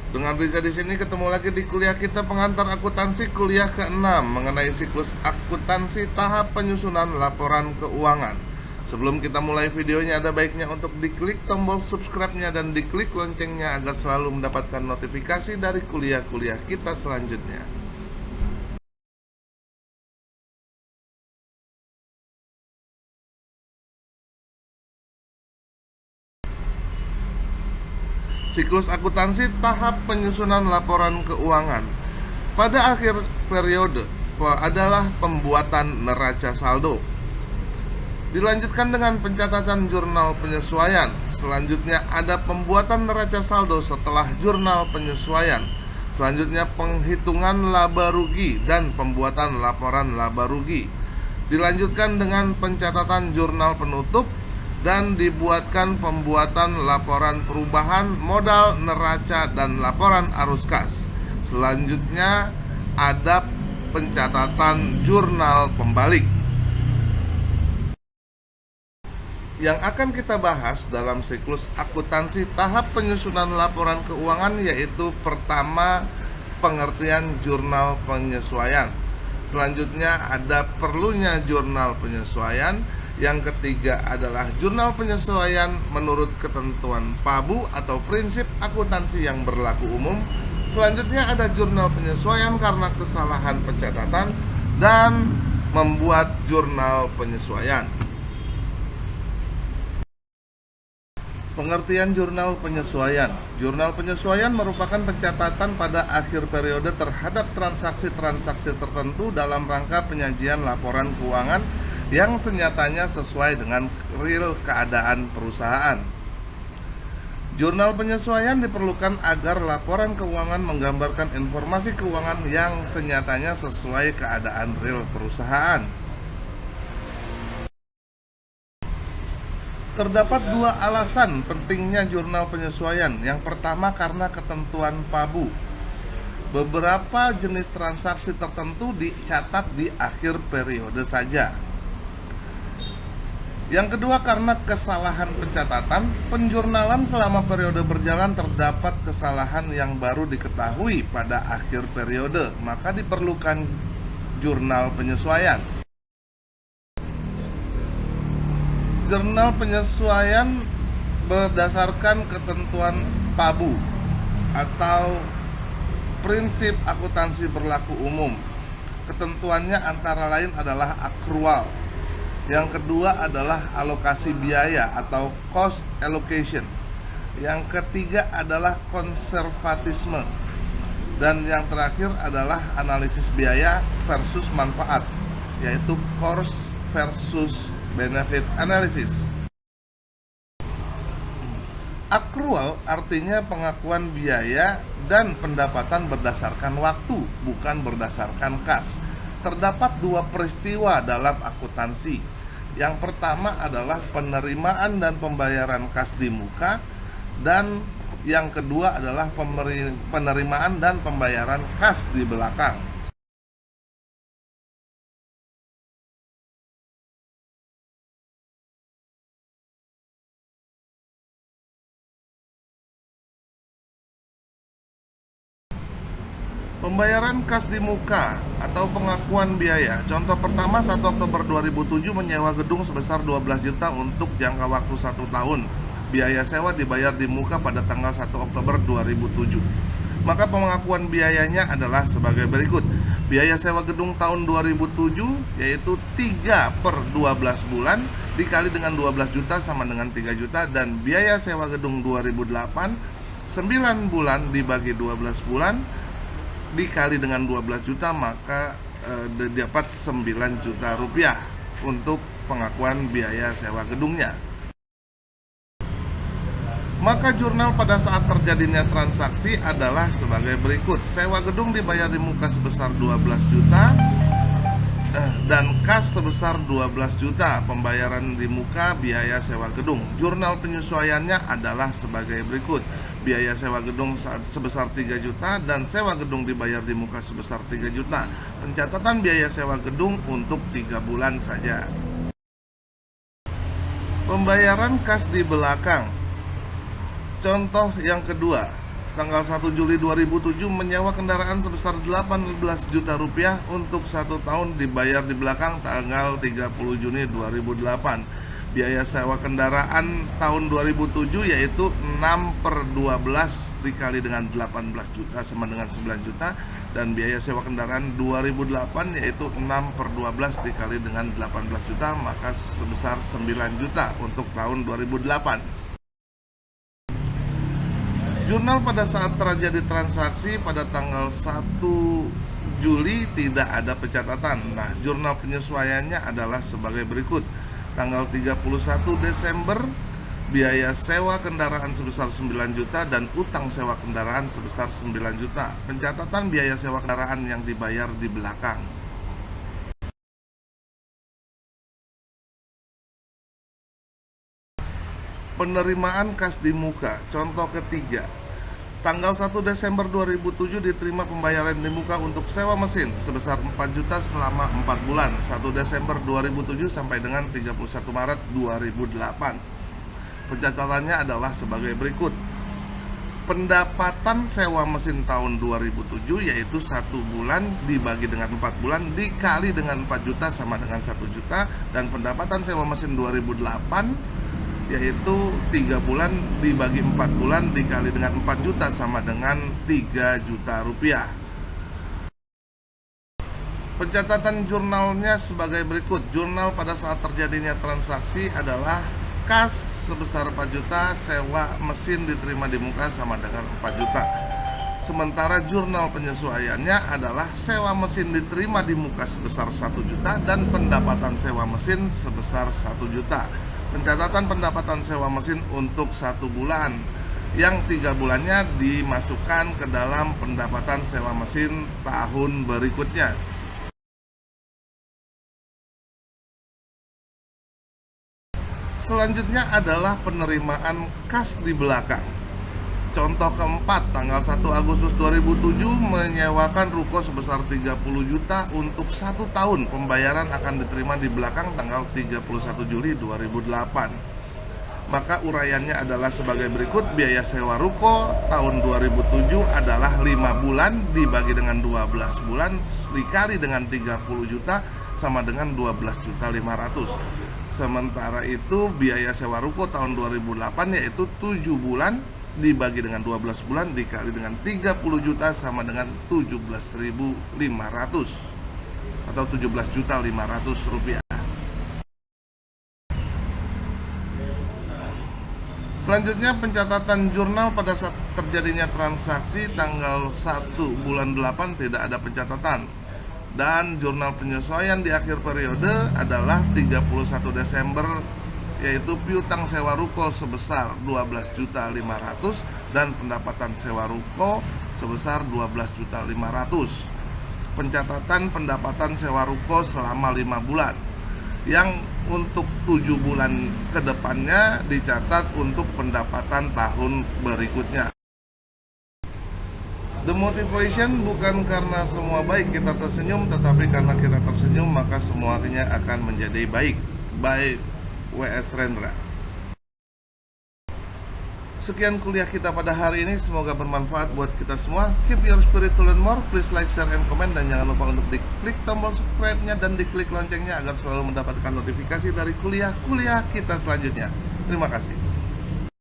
Dengan Riza di sini ketemu lagi di kuliah kita pengantar akuntansi kuliah ke-6 mengenai siklus akuntansi tahap penyusunan laporan keuangan. Sebelum kita mulai videonya, ada baiknya untuk diklik tombol subscribe-nya dan diklik loncengnya agar selalu mendapatkan notifikasi dari kuliah-kuliah kita selanjutnya. Siklus akuntansi tahap penyusunan laporan keuangan. Pada akhir periode adalah pembuatan neraca saldo. Dilanjutkan dengan pencatatan jurnal penyesuaian. Selanjutnya ada pembuatan neraca saldo setelah jurnal penyesuaian. Selanjutnya penghitungan laba rugi dan pembuatan laporan laba rugi. Dilanjutkan dengan pencatatan jurnal penutup dan dibuatkan pembuatan laporan perubahan modal neraca dan laporan arus kas. Selanjutnya ada pencatatan jurnal pembalik. Yang akan kita bahas dalam siklus akuntansi tahap penyusunan laporan keuangan yaitu pertama, pengertian jurnal penyesuaian. Selanjutnya ada perlunya jurnal penyesuaian. Yang ketiga adalah jurnal penyesuaian menurut ketentuan PABU atau prinsip akuntansi yang berlaku umum. Selanjutnya ada jurnal penyesuaian karena kesalahan pencatatan dan membuat jurnal penyesuaian. Pengertian jurnal penyesuaian. Jurnal penyesuaian merupakan pencatatan pada akhir periode terhadap transaksi-transaksi tertentu dalam rangka penyajian laporan keuangan yang senyatanya sesuai dengan real keadaan perusahaan. Jurnal penyesuaian diperlukan agar laporan keuangan menggambarkan informasi keuangan yang senyatanya sesuai keadaan real perusahaan. Terdapat dua alasan pentingnya jurnal penyesuaian. Yang pertama karena ketentuan PABU. Beberapa jenis transaksi tertentu dicatat di akhir periode saja. Yang kedua karena kesalahan pencatatan. Penjurnalan selama periode berjalan terdapat kesalahan yang baru diketahui pada akhir periode, maka diperlukan jurnal penyesuaian. Jurnal penyesuaian berdasarkan ketentuan PABU atau prinsip akuntansi berlaku umum. Ketentuannya antara lain adalah akrual. Yang kedua adalah alokasi biaya atau cost allocation. Yang ketiga adalah konservatisme. Dan yang terakhir adalah analisis biaya versus manfaat, yaitu cost versus benefit analysis. Akrual artinya pengakuan biaya dan pendapatan berdasarkan waktu, bukan berdasarkan kas. Terdapat dua peristiwa dalam akuntansi. Yang pertama adalah penerimaan dan pembayaran kas di muka, dan yang kedua adalah penerimaan dan pembayaran kas di belakang. Pembayaran kas di muka atau pengakuan biaya. Contoh pertama, 1 Oktober 2007 menyewa gedung sebesar 12 juta untuk jangka waktu 1 tahun. Biaya sewa dibayar di muka pada tanggal 1 Oktober 2007. Maka pengakuan biayanya adalah sebagai berikut. Biaya sewa gedung tahun 2007 yaitu 3 per 12 bulan dikali dengan 12 juta sama dengan 3 juta. Dan biaya sewa gedung 2008 9 bulan dibagi 12 bulan dikali dengan 12 juta, maka dapat 9 juta rupiah untuk pengakuan biaya sewa gedungnya. Maka jurnal pada saat terjadinya transaksi adalah sebagai berikut. Sewa gedung dibayar di muka sebesar 12 juta dan kas sebesar 12 juta. Pembayaran di muka biaya sewa gedung. Jurnal penyesuaiannya adalah sebagai berikut. Biaya sewa gedung sebesar 3 juta dan sewa gedung dibayar di muka sebesar 3 juta. Pencatatan biaya sewa gedung untuk 3 bulan saja. Pembayaran kas di belakang. Contoh yang kedua, tanggal 1 Juli 2007 menyewa kendaraan sebesar 18 juta rupiah untuk 1 tahun dibayar di belakang tanggal 30 Juni 2008. Biaya sewa kendaraan tahun 2007 yaitu 6/12 dikali dengan 18 juta sama dengan 9 juta, dan biaya sewa kendaraan 2008 yaitu 6/12 dikali dengan 18 juta, maka sebesar 9 juta untuk tahun 2008. Jurnal pada saat terjadi transaksi pada tanggal 1 Juli tidak ada pencatatan. Nah, jurnal penyesuaiannya adalah sebagai berikut. Tanggal 31 Desember, biaya sewa kendaraan sebesar 9 juta dan utang sewa kendaraan sebesar 9 juta. Pencatatan biaya sewa kendaraan yang dibayar di belakang. Penerimaan kas di muka. Contoh ketiga. Tanggal 1 Desember 2007 diterima pembayaran di muka untuk sewa mesin sebesar 4 juta selama 4 bulan, 1 Desember 2007 sampai dengan 31 Maret 2008. Pencatatannya adalah sebagai berikut. Pendapatan sewa mesin tahun 2007 yaitu 1 bulan dibagi dengan 4 bulan dikali dengan 4 juta sama dengan 1 juta, dan pendapatan sewa mesin 2008 yaitu 3 bulan dibagi 4 bulan dikali dengan 4 juta sama dengan 3 juta rupiah. Pencatatan jurnalnya sebagai berikut. Jurnal pada saat terjadinya transaksi adalah kas sebesar 4 juta, sewa mesin diterima di muka sama dengan 4 juta. Sementara jurnal penyesuaiannya adalah sewa mesin diterima di muka sebesar 1 juta dan pendapatan sewa mesin sebesar 1 juta. Pencatatan pendapatan sewa mesin untuk 1 bulan, yang 3 bulannya dimasukkan ke dalam pendapatan sewa mesin tahun berikutnya. Selanjutnya adalah penerimaan kas di belakang. Contoh keempat, tanggal 1 Agustus 2007 menyewakan ruko sebesar 30 juta untuk 1 tahun. Pembayaran akan diterima di belakang tanggal 31 Juli 2008. Maka uraiannya adalah sebagai berikut. Biaya sewa ruko tahun 2007 adalah 5 bulan dibagi dengan 12 bulan dikali dengan 30 juta sama dengan 12.500.000. Sementara itu biaya sewa ruko tahun 2008 yaitu 7 bulan dibagi dengan 12 bulan dikali dengan 30 juta sama dengan 17.500 atau 17.500.000 rupiah. Selanjutnya pencatatan jurnal pada saat terjadinya transaksi tanggal 1 bulan 8 tidak ada pencatatan. Dan jurnal penyesuaian di akhir periode adalah 31 Desember yaitu piutang sewa ruko sebesar 12.500.000 dan pendapatan sewa ruko sebesar 12.500.000. Pencatatan pendapatan sewa ruko selama 5 bulan, yang untuk 7 bulan ke depannya dicatat untuk pendapatan tahun berikutnya. The motivation bukan karena semua baik kita tersenyum, tetapi karena kita tersenyum maka semuanya akan menjadi baik. By W.S. Rendra. Sekian kuliah kita pada hari ini, semoga bermanfaat buat kita semua. Keep your spirit to learn more. Please like, share, and comment. Dan jangan lupa untuk diklik tombol subscribe-nya dan diklik loncengnya agar selalu mendapatkan notifikasi dari kuliah-kuliah kita selanjutnya. Terima kasih.